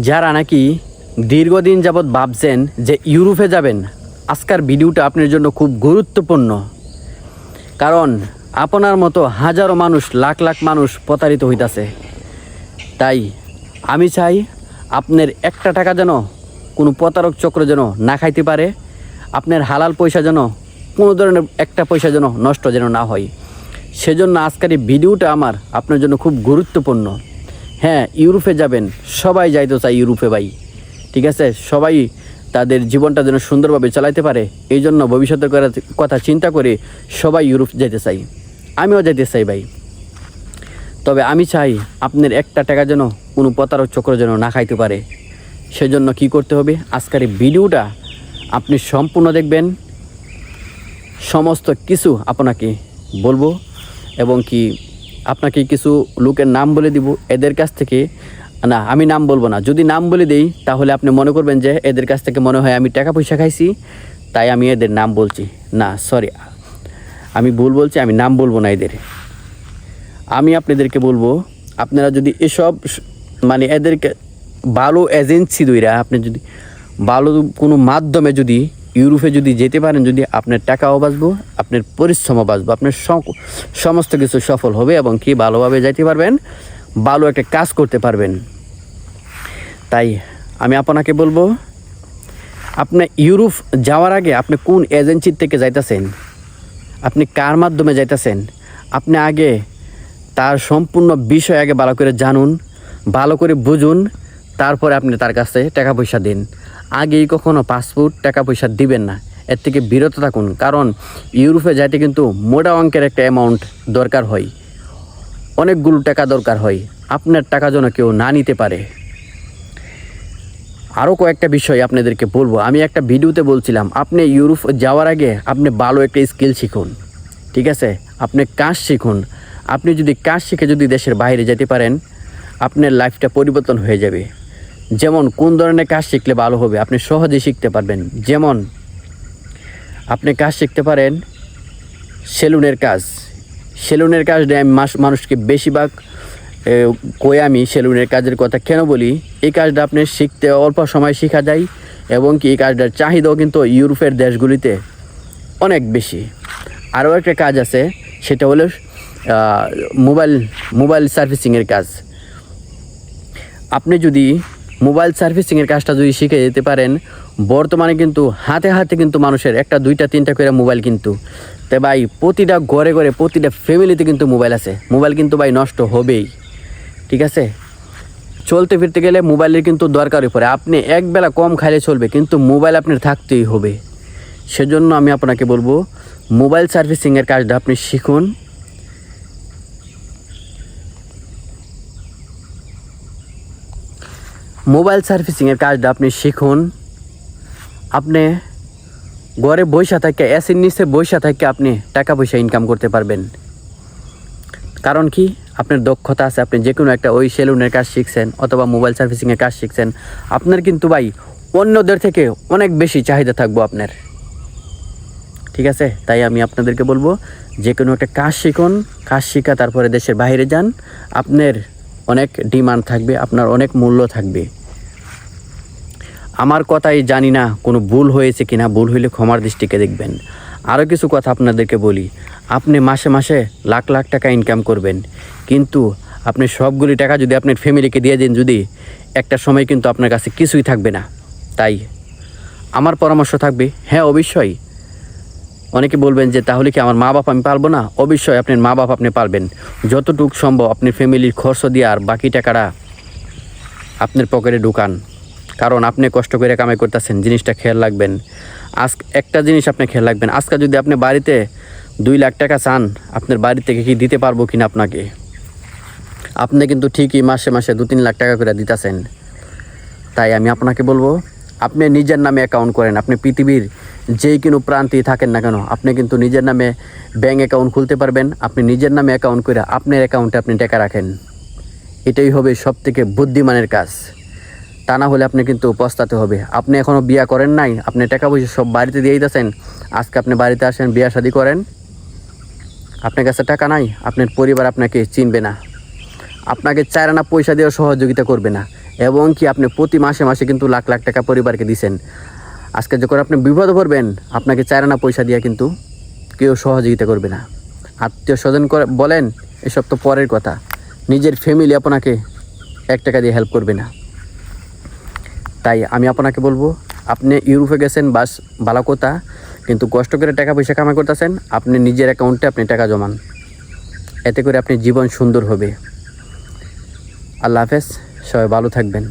যারা নাকি দীর্ঘদিন যাবৎ ভাবছেন যে ইউরোপে যাবেন, আজকের ভিডিওটা আপনার জন্য খুব গুরুত্বপূর্ণ। কারণ আপনার মতো হাজারো মানুষ, লাখ লাখ মানুষ প্রতারিত হইতাছে। তাই আমি চাই আপনার একটা টাকা যেন কোনো প্রতারক চক্র যেন না খাইতে পারে, আপনার হালাল পয়সা যেন কোনো ধরনের একটা পয়সা যেন নষ্ট যেন না হয়। সেজন্য আজকের এই ভিডিওটা আমার আপনার জন্য খুব গুরুত্বপূর্ণ। হ্যাঁ, ইউরোপে যাবেন, সবাই যাইতে চাই ইউরোপে ভাই, ঠিক আছে? সবাই তাদের জীবনটা যেন সুন্দরভাবে চালাইতে পারে, এই জন্য ভবিষ্যতের কথা চিন্তা করে সবাই ইউরোপ যেতে চাই, আমিও যেতে চাই ভাই। তবে আমি চাই আপনার একটা টাকা যেন কোনো প্রতারক চক্র যেন না খাইতে পারে। সেজন্য কি করতে হবে, আজকের এই ভিডিওটা আপনি সম্পূর্ণ দেখবেন, সমস্ত কিছু আপনাকে বলবো এবং কি আপনাকে কিছু লোকের নাম বলে দিব। এদের কাছ থেকে না, আমি নাম বলবো না। যদি নাম বলে দেই তাহলে আপনি মনে করবেন যে এদের কাছ থেকে মনে হয় আমি টাকা পয়সা খাইছি, তাই আমি এদের নাম বলছি। না, সরি, আমি ভুল বলছি, আমি নাম বলবো না এদের। আমি আপনাদেরকে বলবো, আপনারা যদি এসব মানে এদেরকে ভালো এজেন্সি দইরা আপনি যদি ভালো কোনো মাধ্যমে যদি ইউরোপে যদি যেতে পারেন, যদি আপনার টাকাও বাঁচবো, আপনার পরিশ্রমও বাঁচবো, আপনার সমস্ত কিছু সফল হবে এবং কি ভালোভাবে যাইতে পারবেন, ভালো একটা কাজ করতে পারবেন। তাই আমি আপনাকে বলবো, আপনি ইউরোপ যাওয়ার আগে আপনি কোন এজেন্সির থেকে যাইতেছেন, আপনি কার মাধ্যমে যাইতেছেন, আপনি আগে তার সম্পূর্ণ বিষয় আগে ভালো করে জানুন, ভালো করে বুঝুন, তারপরে আপনি তার কাছে টাকা পয়সা দিন। আগেই কখনো পাসপোর্ট টাকা পয়সা দিবেন না, এর থেকে বিরত থাকুন। কারণ ইউরোপে যাইতে কিন্তু মোটা অঙ্কের একটা অ্যামাউন্ট দরকার হয়, অনেকগুলো টাকা দরকার হয়। আপনার টাকা যেন কেউ না নিতে পারে। আরও কয়েকটা বিষয় আপনাদেরকে বলবো। আমি একটা ভিডিওতে বলছিলাম, আপনি ইউরোপ যাওয়ার আগে আপনি ভালো একটা স্কিল শিখুন, ঠিক আছে? আপনি কাজ শিখুন। আপনি যদি কাজ শিখে যদি দেশের বাইরে যেতে পারেন, আপনার লাইফটা পরিবর্তন হয়ে যাবে। যেমন কোন ধরনের কাজ শিখলে ভালো হবে আপনি সহজেই শিখতে পারবেন। যেমন আপনি কাজ শিখতে পারেন সেলুনের কাজ। সেলুনের কাজটা আমি মানুষকে বেশিরভাগ আমি সেলুনের কাজের কথা কেন বলি, এই কাজটা আপনি শিখতে অল্প সময় শেখা যায় এবং কি এই কাজটার চাহিদাও কিন্তু ইউরোপের দেশগুলিতে অনেক বেশি। আরও একটা কাজ আছে, সেটা হলো মোবাইল সার্ভিসিংয়ের কাজ। আপনি যদি মোবাইল সার্ভিসিংয়ের কাজটা যদি শিখে যেতে পারেন, বর্তমানে কিন্তু হাতে হাতে কিন্তু মানুষের একটা দুইটা তিনটা করে মোবাইল কিন্তু, তো ভাই প্রতিটা ঘরে ঘরে প্রতিটা ফ্যামিলিতে কিন্তু মোবাইল আছে। মোবাইল কিন্তু ভাই নষ্ট হবেই, ঠিক আছে? চলতে ফিরতে গেলে মোবাইলের কিন্তু দরকারই পড়ে। আপনি একবেলা কম খাইলে চলবে, কিন্তু মোবাইল আপনার থাকতেই হবে। সেজন্য আমি আপনাকে বলবো, মোবাইল সার্ভিসিংয়ের কাজটা আপনি শিখুন। মোবাইল সার্ভিসিংয়ের কাজটা আপনি শিখুন। আপনি ঘরে বসে থেকে, এসির নিচে বসে থেকে আপনি টাকা পয়সা ইনকাম করতে পারবেন। কারণ কি, আপনার দক্ষতা আছে, আপনি যে কোনো একটা ওই সেলুনের কাজ শিখছেন অথবা মোবাইল সার্ভিসিংয়ের কাজ শিখছেন, আপনার কিন্তু ভাই অন্যদের থেকে অনেক বেশি চাহিদা থাকবো আপনার, ঠিক আছে? তাই আমি আপনাদেরকে বলবো, যে কোনো একটা কাজ শিখুন, কাজ শিখা তারপরে দেশের বাইরে যান, আপনার অনেক ডিমান্ড থাকবে, আপনার অনেক মূল্য থাকবে। আমার কথাই জানি না কোনো ভুল হয়েছে কিনা, ভুল হইলে ক্ষমার দৃষ্টিকে দেখবেন। আরও কিছু কথা আপনাদেরকে বলি, আপনি মাসে মাসে লাখ লাখ টাকা ইনকাম করবেন, কিন্তু আপনি সবগুলি টাকা যদি আপনার ফ্যামিলিকে দিয়ে দেন, যদি একটা সময় কিন্তু আপনার কাছে কিছুই থাকবে না। তাই আমার পরামর্শ থাকবে, হ্যাঁ অবশ্যই অনেকে বলবেন যে তাহলে কি আমার মা বাপ আমি পারবো না? অবশ্যই আপনার মা বাপ আপনি পারবেন, যতটুকু সম্ভব আপনার ফ্যামিলির খরচ দিয়ে, আর বাকি টাকাটা আপনার পকেটে ঢুকান। কারণ আপনি কষ্ট করে কামাই করতেছেন, জিনিসটা খেয়াল রাখবেন। একটা জিনিস আপনি খেয়াল রাখবেন, আজকে যদি আপনি বাড়িতে 2 লাখ টাকা চান, আপনার বাড়ি থেকে কি দিতে পারবো কিনা আপনাকে? আপনি কিন্তু ঠিকই মাসে মাসে 2-3 লাখ টাকা করে দিতেছেন। তাই আমি আপনাকে বলবো, আপনি নিজের নামে অ্যাকাউন্ট করেন। আপনি পৃথিবীর যেই কোনো প্রান্তেই থাকেন না কেন, আপনি কিন্তু নিজের নামে ব্যাঙ্ক অ্যাকাউন্ট খুলতে পারবেন। আপনি নিজের নামে অ্যাকাউন্ট করে আপনার অ্যাকাউন্টে আপনি টাকা রাখেন, এটাই হবে সবথেকে বুদ্ধিমানের কাজ। তা না হলে আপনি কিন্তু পস্তাতে হবে। আপনি এখনও বিয়া করেন নাই, আপনি টাকা পয়সা সব বাড়িতে দিয়ে দিতেছেন। আজকে আপনি বাড়িতে আসেন, বিয়া শাদি করেন, আপনার কাছে টাকা নাই, আপনার পরিবার আপনাকে চিনবে না। আপনাকে 4 আনা পয়সা দিয়ে সহযোগিতা করবে না, এবং কি আপনি প্রতি মাসে মাসে কিন্তু লাখ লাখ টাকা পরিবারকে দিচ্ছেন। আজকে যখন আপনি বিপদে পড়বেন, আপনাকে 4 আনা পয়সা দিয়ে কিন্তু কেউ সহযোগিতা করবে না। আত্মীয় স্বজন করে বলেন, এসব তো পরের কথা। নিজের ফ্যামিলি আপনাকে 1 টাকা দিয়ে হেল্প করবে না। তাই আমি আপনাকে বলবো, আপনি ইউরোপে গেছেন বাস ভালো কথা, কিন্তু কষ্ট করে টাকা পয়সা কামাই করতেছেন, আপনি নিজের অ্যাকাউন্টে আপনি টাকা জমান, এতে করে আপনি জীবন সুন্দর হবে। আল্লাহ হাফেজ, সবাই ভালো থাকবেন।